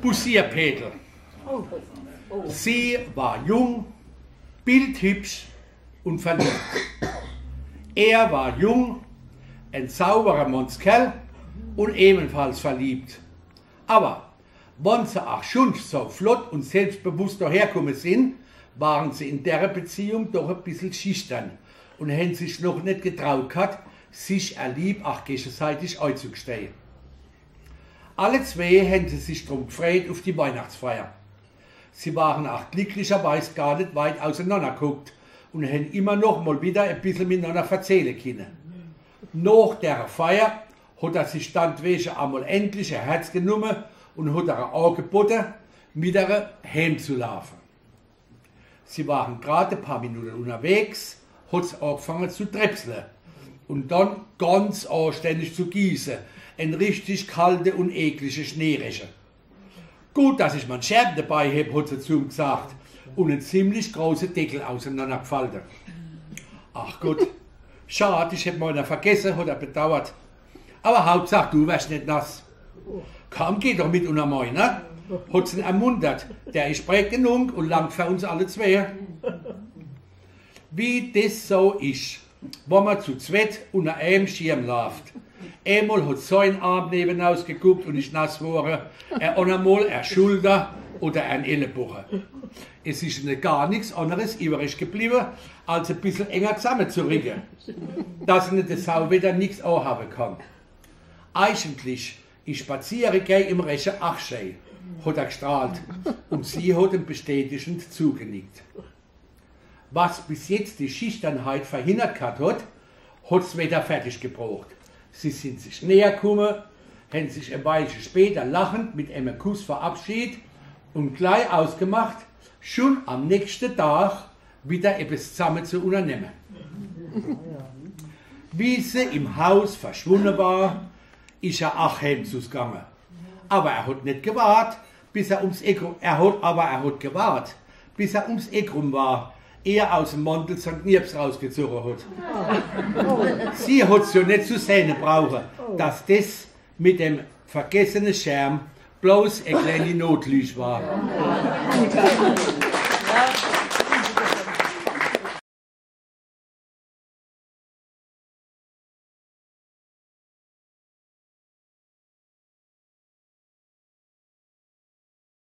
Busierpetel. Sie war jung, bildhübsch und verliebt. Er war jung, ein sauberer Mondskerl und ebenfalls verliebt. Aber wenn sie auch schon so flott und selbstbewusst dahergekommen sind, waren sie in der Beziehung doch ein bisschen schüchtern und haben sich noch nicht getraut gehabt, sich erlieb auch gegenseitig einzugestehen. Alle zwei haben sie sich darum gefreut auf die Weihnachtsfeier. Sie waren auch glücklicherweise gar nicht weit auseinander geguckt und haben immer noch mal wieder ein bisschen miteinander erzählen können. Nach der Feier hat er sich standwegen einmal endlich ein Herz genommen und hat ihr angeboten, mit ihr heimzulaufen. Sie waren gerade ein paar Minuten unterwegs, hat es angefangen zu tröpseln und dann ganz anständig zu gießen. Ein richtig kalte und eklige Schneeresche. Gut, dass ich meinen Scherben dabei habe, hat sie zu ihm gesagt, und einen ziemlich großen Deckel auseinandergefaltet. Ach Gott, schade, ich hätte meiner vergessen, hat er bedauert. Aber Hauptsache, du wärst nicht nass. Komm, geh doch mit unter Moi, ne? Hat sie ihn ermuntert, der ist breit genug und langt für uns alle zwei. Wie das so ist, wenn man zu zweit unter einem Schirm läuft. Einmal hat sein Arm nebenaus geguckt und ist nass geworden, ein andermal eine Schulter oder ein Ellenbogen. Es ist nicht gar nichts anderes übrig geblieben, als ein bisschen enger zusammenzurücken, dass nicht das Sauwetter nichts anhaben kann. Eigentlich ist Spazierengehen im Rechen auch schön, hat er gestrahlt und sie hat ihm bestätigend zugenickt. Was bis jetzt die Schüchternheit verhindert hat, hat das Wetter fertig gebracht. Sie sind sich näher gekommen, haben sich ein Weilchen später lachend mit einem Kuss verabschiedet und gleich ausgemacht, schon am nächsten Tag wieder etwas zusammen zu unternehmen. Wie sie im Haus verschwunden war, ist er auch heimzugegangen. Aber er hat nicht gewartet, bis er ums Eck rum war, eher aus dem Mantel St. Nirbs rausgezogen hat. Sie hat es ja nicht zu sehen brauchen, dass das mit dem vergessenen Scherm bloß eine kleine Notlüge war.